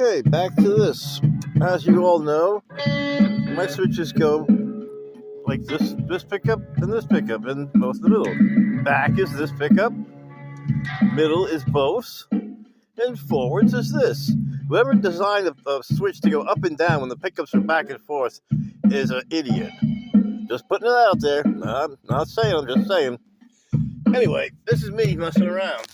Okay, back to this. As you all know, my switches go like this pickup, and this pickup, and both in the middle. Back is this pickup, middle is both, and forwards is this. Whoever designed a switch to go up and down when the pickups are back and forth is an idiot. Just putting it out there. I'm not saying, I'm just saying. Anyway, this is me messing around.